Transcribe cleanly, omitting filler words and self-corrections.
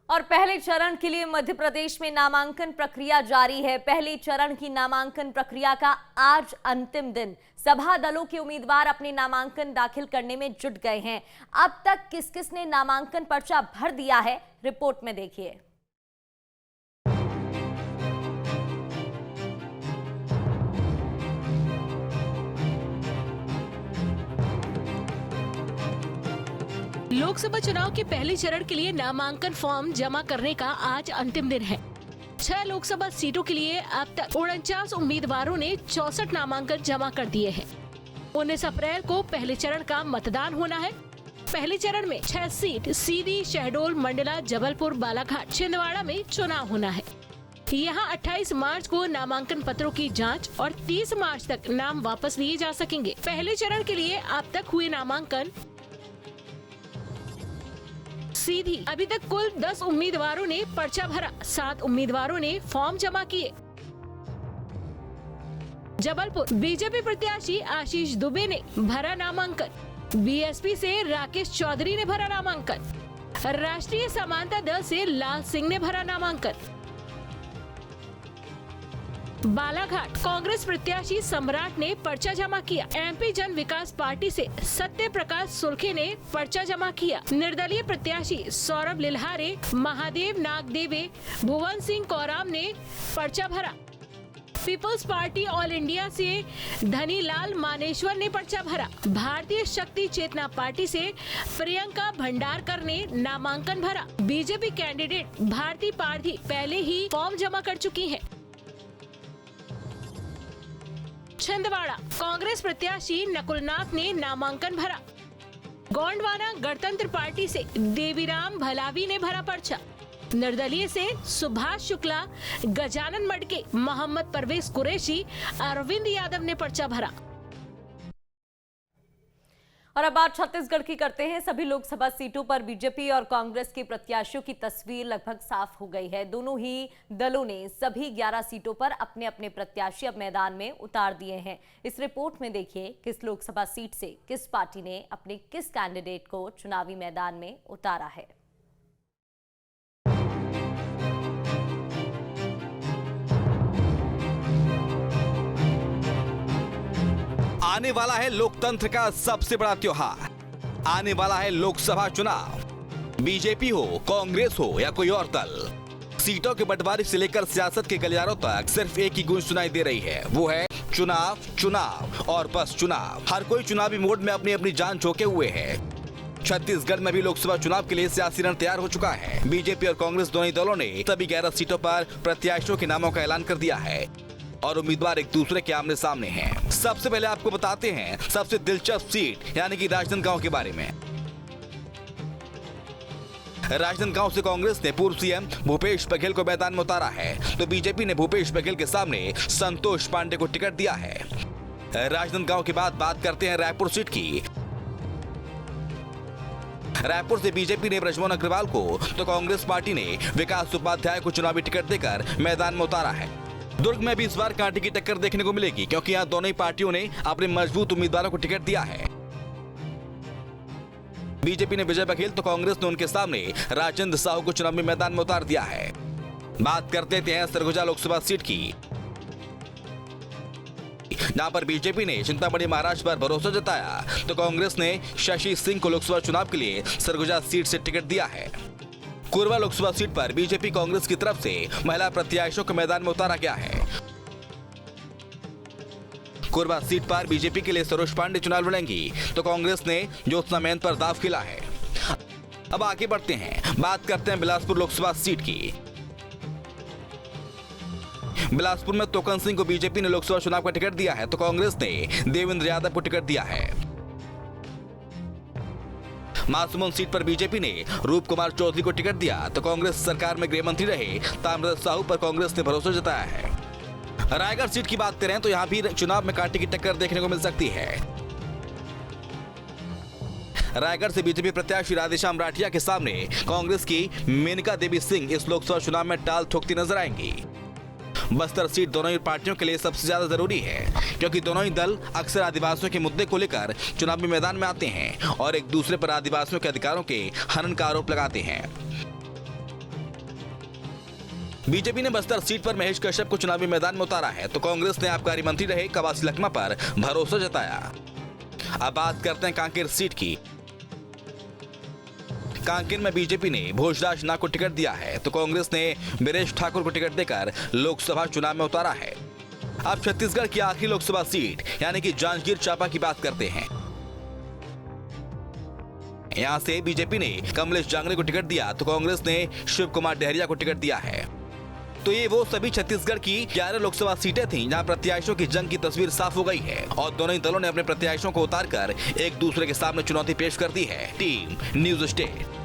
और पहले चरण के लिए मध्य प्रदेश में नामांकन प्रक्रिया जारी है। पहले चरण की नामांकन प्रक्रिया का आज अंतिम दिन। सभा दलों के उम्मीदवार अपने नामांकन दाखिल करने में जुट गए हैं। अब तक किस किस ने नामांकन पर्चा भर दिया है, रिपोर्ट में देखिए। लोकसभा चुनाव के पहले चरण के लिए नामांकन फॉर्म जमा करने का आज अंतिम दिन है। 6 लोकसभा सीटों के लिए अब तक 49 उम्मीदवारों ने 64 नामांकन जमा कर दिए हैं। 19 अप्रैल को पहले चरण का मतदान होना है। पहले चरण में 6 सीट सीधी, शहडोल, मंडला, जबलपुर, बालाघाट, छिंदवाड़ा में चुनाव होना है। यहाँ 28 मार्च को नामांकन पत्रों की जांच और 30 मार्च तक नाम वापस लिए जा सकेंगे। पहले चरण के लिए अब तक हुए नामांकन सीधी अभी तक कुल 10 उम्मीदवारों ने पर्चा भरा, 7 उम्मीदवारों ने फॉर्म जमा किए। जबलपुर बीजेपी प्रत्याशी आशीष दुबे ने भरा नामांकन। बीएसपी से राकेश चौधरी ने भरा नामांकन। राष्ट्रीय समानता दल से लाल सिंह ने भरा नामांकन। बालाघाट कांग्रेस प्रत्याशी सम्राट ने पर्चा जमा किया। एमपी जन विकास पार्टी से सत्य प्रकाश सुर्खे ने पर्चा जमा किया। निर्दलीय प्रत्याशी सौरभ लिल्हारे, महादेव नागदेवे, भुवन सिंह कौराम ने पर्चा भरा। पीपल्स पार्टी ऑल इंडिया से धनीलाल मानेश्वर ने पर्चा भरा। भारतीय शक्ति चेतना पार्टी से प्रियंका भंडारकर ने नामांकन भरा। बीजेपी कैंडिडेट भारती पारधी पहले ही फॉर्म जमा कर चुकी है। छिंदवाड़ा कांग्रेस प्रत्याशी नकुलनाथ ने नामांकन भरा। गोंडवाना गणतंत्र पार्टी से देवीराम भलावी ने भरा पर्चा। निर्दलीय से सुभाष शुक्ला, गजानन मडके, मोहम्मद परवेज कुरैशी, अरविंद यादव ने पर्चा भरा। और अब बात छत्तीसगढ़ की करते हैं। सभी लोकसभा सीटों पर बीजेपी और कांग्रेस के प्रत्याशियों की तस्वीर लगभग साफ हो गई है। दोनों ही दलों ने सभी 11 सीटों पर अपने अपने प्रत्याशी अब मैदान में उतार दिए हैं। इस रिपोर्ट में देखिए किस लोकसभा सीट से किस पार्टी ने अपने किस कैंडिडेट को चुनावी मैदान में उतारा है। आने वाला है लोकतंत्र का सबसे बड़ा त्योहार। आने वाला है लोकसभा चुनाव। बीजेपी हो, कांग्रेस हो या कोई और दल, सीटों के बंटवारे से लेकर सियासत के गलियारों तक सिर्फ एक ही गूंज सुनाई दे रही है, वो है चुनाव, चुनाव और बस चुनाव। हर कोई चुनावी मोड में अपनी अपनी जान झोंके हुए है। छत्तीसगढ़ में भी लोकसभा चुनाव के लिए सियासी रण तैयार हो चुका है। बीजेपी और कांग्रेस दोनों दलों ने सभी 11 सीटों पर प्रत्याशियों के नामों का ऐलान कर दिया है और उम्मीदवार एक दूसरे के आमने सामने हैं। सबसे पहले आपको बताते हैं सबसे दिलचस्प सीट यानी कि राजनांदगांव के बारे में। राजनांदगांव से कांग्रेस ने पूर्व सीएम भूपेश बघेल को मैदान में उतारा है, तो बीजेपी ने भूपेश बघेल के सामने संतोष पांडे को टिकट दिया है। राजनांदगांव के बाद बात करते हैं रायपुर सीट की। रायपुर से बीजेपी ने बृजमोहन अग्रवाल को, तो कांग्रेस पार्टी ने विकास उपाध्याय को चुनावी टिकट देकर मैदान में उतारा है। दुर्ग में भी इस बार कांटे की टक्कर देखने को मिलेगी, क्योंकि यहाँ दोनों ही पार्टियों ने अपने मजबूत उम्मीदवारों को टिकट दिया है। बीजेपी ने विजय बघेल, तो कांग्रेस ने उनके सामने राजेंद्र साहू को चुनावी मैदान में उतार दिया है। बात करते हैं सरगुजा लोकसभा सीट की, जहां पर बीजेपी ने चिंतामणि महाराज पर भरोसा जताया, तो कांग्रेस ने शशि सिंह को लोकसभा चुनाव के लिए सरगुजा सीट से टिकट दिया है। कोरबा लोकसभा सीट पर बीजेपी कांग्रेस की तरफ से महिला प्रत्याशियों को मैदान में उतारा गया है। कोरबा सीट पर बीजेपी के लिए सरोज पांडे चुनाव लड़ेंगी, तो कांग्रेस ने ज्योत्सना मैन पर दाव खेला है। अब आगे बढ़ते हैं, बात करते हैं बिलासपुर लोकसभा सीट की। बिलासपुर में तोकन सिंह को बीजेपी ने लोकसभा चुनाव का टिकट दिया है, तो कांग्रेस ने देवेंद्र यादव को टिकट दिया है। महासमुंद सीट पर बीजेपी ने रूप कुमार चौधरी को टिकट दिया, तो कांग्रेस सरकार में गृह मंत्री रहे ताम्रध्वज साहू पर कांग्रेस ने भरोसा जताया है। रायगढ़ सीट की बात करें तो यहाँ भी चुनाव में कांटे की टक्कर देखने को मिल सकती है। रायगढ़ से बीजेपी प्रत्याशी राधेश्याम राठिया के सामने कांग्रेस की मेनका देवी सिंह इस लोकसभा चुनाव में टाल ठोकती नजर आएंगी। बस्तर सीट दोनों ही पार्टियों के लिए सबसे ज्यादा जरूरी है, क्योंकि दोनों ही दल अक्सर आदिवासियों के मुद्दे को लेकर चुनावी मैदान में आते हैं। हैं। और एक दूसरे पर आदिवासियों के अधिकारों के हनन का आरोप लगाते हैं। बात करते हैं बिलासपुर लोकसभा सीट की। बिलासपुर में तोकन सिंह को बीजेपी ने लोकसभा चुनाव का टिकट दिया है, तो कांग्रेस ने देवेंद्र यादव को टिकट दिया है। महासमुंद सीट पर बीजेपी ने रूप कुमार चौधरी को टिकट दिया, तो कांग्रेस सरकार में गृह मंत्री रहे ताम्रध्वज साहू पर कांग्रेस ने भरोसा जताया है। रायगढ़ सीट की बात करें तो यहाँ भी चुनाव में कांटे की टक्कर देखने को मिल सकती है। बीजेपी ने बस्तर सीट पर महेश कश्यप को चुनावी मैदान में उतारा है तो कांग्रेस ने आबकारी मंत्री रहे कवासी लखमा पर भरोसा जताया। अब बात करते हैं कांकेर सीट की। कांकेर में बीजेपी ने भोजराज नाग को टिकट दिया है तो कांग्रेस ने वीरेश ठाकुर को टिकट देकर लोकसभा चुनाव में उतारा है। अब छत्तीसगढ़ की आखिरी लोकसभा सीट यानी कि जांजगीर चांपा की बात करते हैं। यहां से बीजेपी ने कमलेश जांगरे को टिकट दिया तो कांग्रेस ने शिव कुमार डहरिया को टिकट दिया है। तो ये वो सभी छत्तीसगढ़ की 11 लोकसभा सीटें थीं जहां प्रत्याशियों की जंग की तस्वीर साफ हो गई है और दोनों ही दलों ने अपने प्रत्याशियों को उतारकर एक दूसरे के सामने चुनौती पेश कर दी है। Team news state.